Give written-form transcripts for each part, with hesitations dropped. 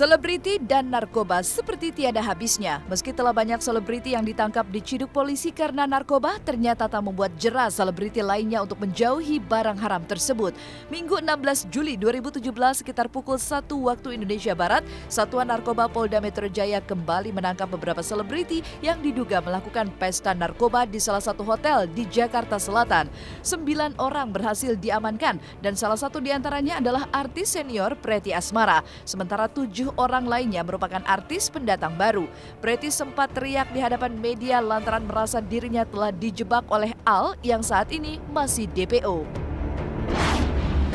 Selebriti dan narkoba seperti tiada habisnya. Meski telah banyak selebriti yang ditangkap diciduk polisi karena narkoba, ternyata tak membuat jera selebriti lainnya untuk menjauhi barang haram tersebut. Minggu 16 Juli 2017 sekitar pukul 1 waktu Indonesia Barat, Satuan Narkoba Polda Metro Jaya kembali menangkap beberapa selebriti yang diduga melakukan pesta narkoba di salah satu hotel di Jakarta Selatan. 9 orang berhasil diamankan dan salah satu diantaranya adalah artis senior Pretty Asmara. Sementara 7 orang lainnya merupakan artis pendatang baru. Pretty sempat teriak di hadapan media lantaran merasa dirinya telah dijebak oleh Al yang saat ini masih DPO.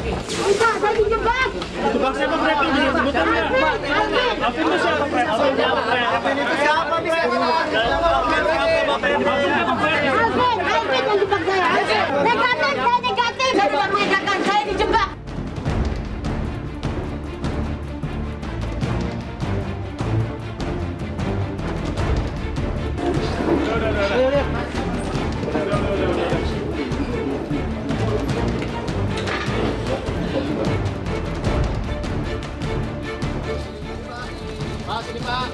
Enggak, saya dijebak. Dijebak siapa Pretty? Disebutkan ya? Alvin itu siapa Pretty? Alvin itu siapa? Alvin yang jebak saya. Negatif, saya negatif. Saya tidak mengajarkan, saya dijebak. Pak, sini Pak.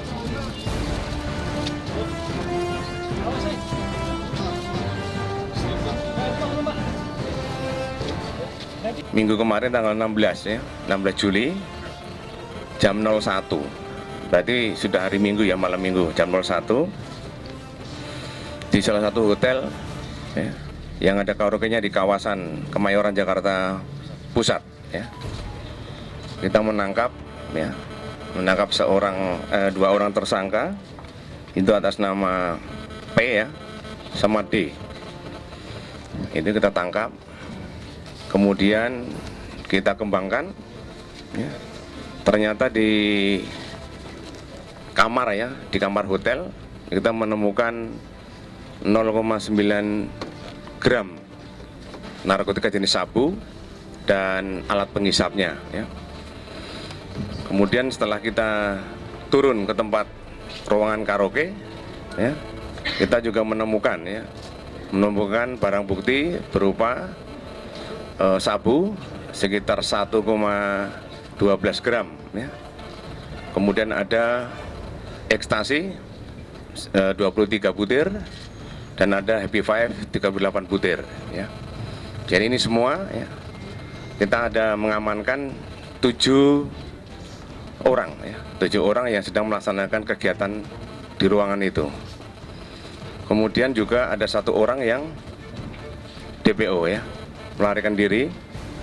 Minggu kemarin tanggal 16 ya, 16 Juli jam 01. Berarti sudah hari Minggu ya, malam Minggu jam 01 di salah satu hotel ya, yang ada karaoke-nya di kawasan Kemayoran Jakarta Pusat ya. Kita menangkap dua orang tersangka itu atas nama P ya sama D. Itu kita tangkap, kemudian kita kembangkan ya. Ternyata di kamar ya, di kamar hotel kita menemukan 0,9 gram narkotika jenis sabu dan alat pengisapnya ya. Kemudian setelah kita turun ke tempat ruangan karaoke ya, kita juga menemukan barang bukti berupa sabu sekitar 1,12 gram ya. Kemudian ada ekstasi 23 butir dan ada Happy Five 38 butir ya. Jadi ini semua ya, kita ada mengamankan 7 orang ya, 7 orang yang sedang melaksanakan kegiatan di ruangan itu. Kemudian juga ada 1 orang yang DPO ya, melarikan diri,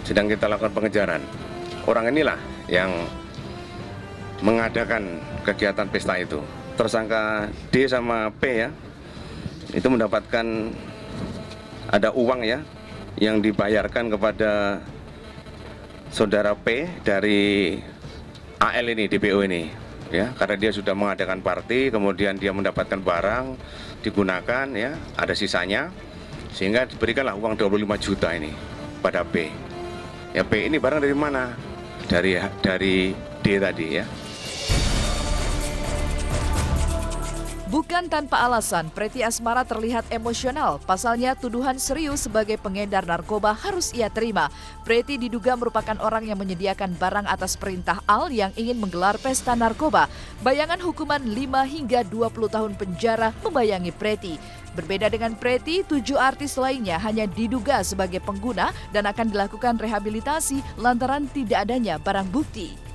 sedang kita lakukan pengejaran. Orang inilah yang mengadakan kegiatan pesta itu. Tersangka D sama P ya, itu mendapatkan ada uang ya yang dibayarkan kepada saudara P dari AL ini, DPO ini ya, karena dia sudah mengadakan party, kemudian dia mendapatkan barang digunakan ya, ada sisanya, sehingga diberikanlah uang 25 juta ini pada P. Ya, P ini barang dari mana? Dari D tadi ya. Bukan tanpa alasan, Pretty Asmara terlihat emosional. Pasalnya, tuduhan serius sebagai pengedar narkoba harus ia terima. Pretty diduga merupakan orang yang menyediakan barang atas perintah Al yang ingin menggelar pesta narkoba. Bayangan hukuman 5 hingga 20 tahun penjara membayangi Pretty. Berbeda dengan Pretty, 7 artis lainnya hanya diduga sebagai pengguna dan akan dilakukan rehabilitasi lantaran tidak adanya barang bukti.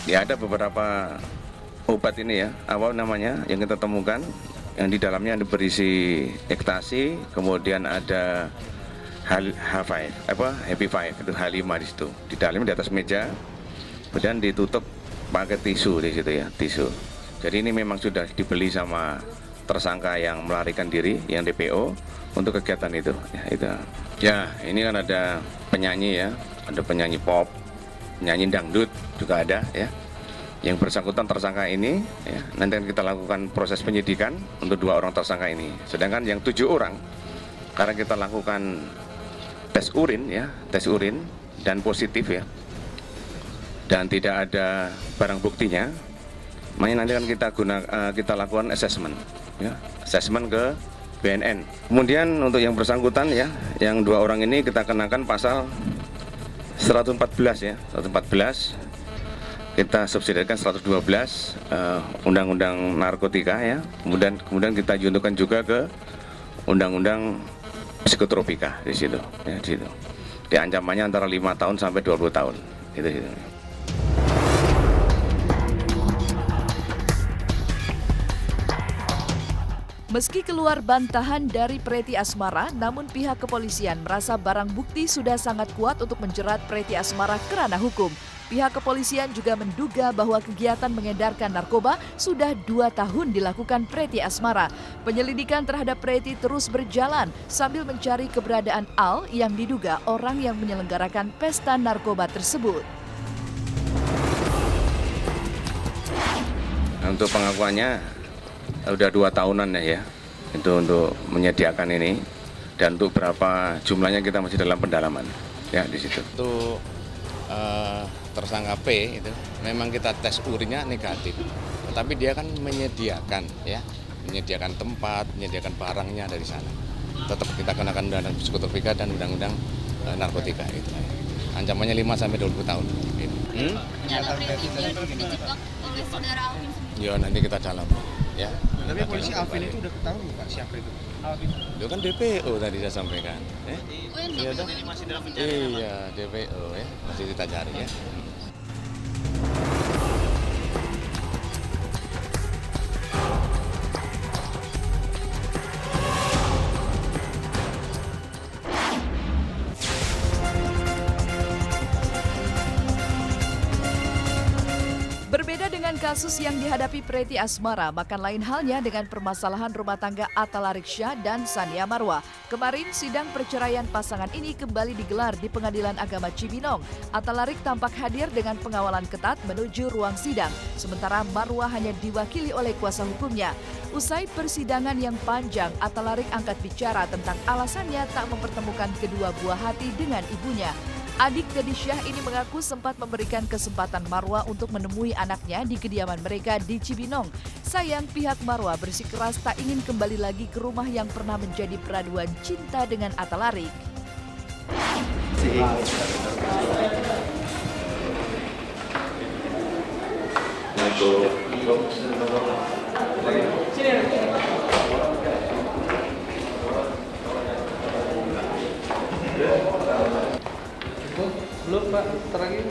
Ya, ada beberapa obat ini ya, apa namanya, yang kita temukan, yang di dalamnya ada berisi ekstasi, kemudian ada Happy Five, itu H5 di situ. Di dalamnya di atas meja, kemudian ditutup pakai tisu di situ ya, tisu. Jadi ini memang sudah dibeli sama tersangka yang melarikan diri, yang DPO untuk kegiatan itu. Ya, itu. Ya, ini kan ada penyanyi ya, ada penyanyi pop, penyanyi dangdut juga ada ya. Yang bersangkutan tersangka ini ya, nanti akan kita lakukan proses penyidikan untuk 2 orang tersangka ini. Sedangkan yang 7 orang, karena kita lakukan tes urin ya, tes urin dan positif ya, dan tidak ada barang buktinya, makanya nanti akan kita lakukan assessment ya, assessment ke BNN. Kemudian untuk yang bersangkutan ya, yang 2 orang ini kita kenakan pasal 114 ya, 114. Kita subsidiarkan 112 undang-undang narkotika ya. Kemudian kita juntukan juga ke undang-undang psikotropika di situ ya, di situ. Di ancamannya antara 5 tahun sampai 20 tahun. Gitu. Meski keluar bantahan dari Preti Asmara, namun pihak kepolisian merasa barang bukti sudah sangat kuat untuk menjerat Preti Asmara ke ranah hukum. Pihak kepolisian juga menduga bahwa kegiatan mengedarkan narkoba sudah 2 tahun dilakukan Preti Asmara. Penyelidikan terhadap Preti terus berjalan sambil mencari keberadaan Al yang diduga orang yang menyelenggarakan pesta narkoba tersebut. Untuk pengakuannya udah 2 tahunan ya, itu untuk menyediakan ini, dan untuk berapa jumlahnya kita masih dalam pendalaman ya di situ. Untuk tersangka P itu memang kita tes urinnya negatif, tetapi dia kan menyediakan ya, menyediakan tempat, menyediakan barangnya dari sana. Tetap kita kenakan undang-undang psikotropika dan undang-undang narkotika itu. Ancamannya 5 sampai 20 tahun. Gitu. Ya nanti kita dalam ya. Tapi polisi Alvin itu udah ketahui Pak siapa itu? Alvin. Itu kan DPO tadi saya sampaikan. Iya dong. Masih dalam pencarian. Iya, DPO ya. Masih kita cari ya. Berbeda dengan kasus yang dihadapi Preti Asmara, bahkan lain halnya dengan permasalahan rumah tangga Atta Larik Syah dan Sania Marwa. Kemarin sidang perceraian pasangan ini kembali digelar di Pengadilan Agama Cibinong. Atta Larik tampak hadir dengan pengawalan ketat menuju ruang sidang, sementara Marwa hanya diwakili oleh kuasa hukumnya. Usai persidangan yang panjang, Atta Larik angkat bicara tentang alasannya tak mempertemukan kedua buah hati dengan ibunya. Adik gadis Syah ini mengaku sempat memberikan kesempatan Marwa untuk menemui anaknya di kediaman mereka di Cibinong. Sayang pihak Marwa bersikeras tak ingin kembali lagi ke rumah yang pernah menjadi peraduan cinta dengan Atta Larik. Belum Pak, terakhir.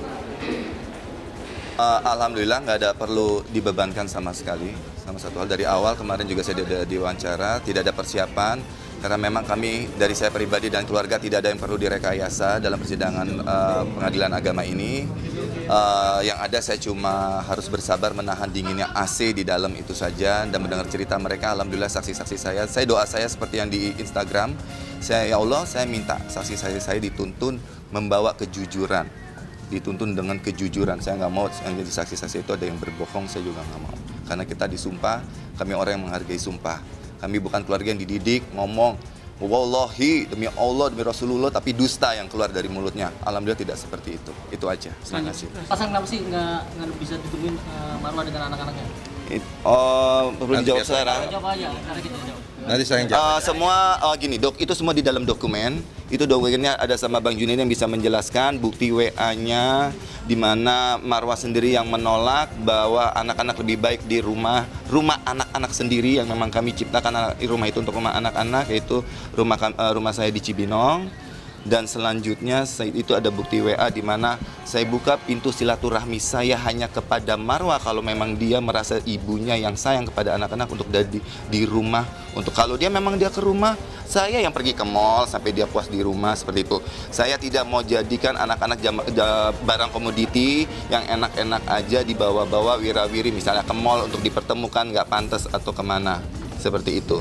Alhamdulillah nggak ada perlu dibebankan sama sekali. Sama satu hal, dari awal kemarin juga saya ada diwawancara, tidak ada persiapan. Karena memang kami, dari saya pribadi dan keluarga, tidak ada yang perlu direkayasa dalam persidangan pengadilan agama ini. Yang ada saya cuma harus bersabar menahan dinginnya AC di dalam itu saja dan mendengar cerita mereka. Alhamdulillah saksi-saksi saya doa saya seperti yang di Instagram. Ya Allah, saya minta saksi saya dituntun membawa kejujuran. Dituntun dengan kejujuran. Saya nggak mau yang jadi saksi-saksi itu ada yang berbohong, saya juga nggak mau. Karena kita disumpah, kami orang yang menghargai sumpah. Kami bukan keluarga yang dididik, ngomong, wallahi, demi Allah, demi Rasulullah, tapi dusta yang keluar dari mulutnya. Alhamdulillah tidak seperti itu. Itu aja. Terima kasih. Pasang kenapa sih nggak bisa ditemuin Marwa dengan anak-anaknya? Perlu dijawab sekarang. Jawab aja, karena kita jawab. Nanti saya yang jawab. Semua gini, itu semua di dalam dokumen. Itu dokumennya ada sama Bang Junaidi yang bisa menjelaskan bukti WA-nya, di mana Marwa sendiri yang menolak bahwa anak-anak lebih baik di rumah anak-anak sendiri yang memang kami ciptakan rumah itu untuk rumah anak-anak, yaitu rumah saya di Cibinong. Dan selanjutnya itu ada bukti WA di mana saya buka pintu silaturahmi saya hanya kepada Marwa kalau memang dia merasa ibunya yang sayang kepada anak-anak untuk di rumah. Untuk kalau dia memang dia ke rumah, saya yang pergi ke mall sampai dia puas di rumah, seperti itu. Saya tidak mau jadikan anak-anak barang komoditi yang enak-enak aja dibawa-bawa wira-wiri misalnya ke mall untuk dipertemukan, nggak pantas atau kemana, seperti itu.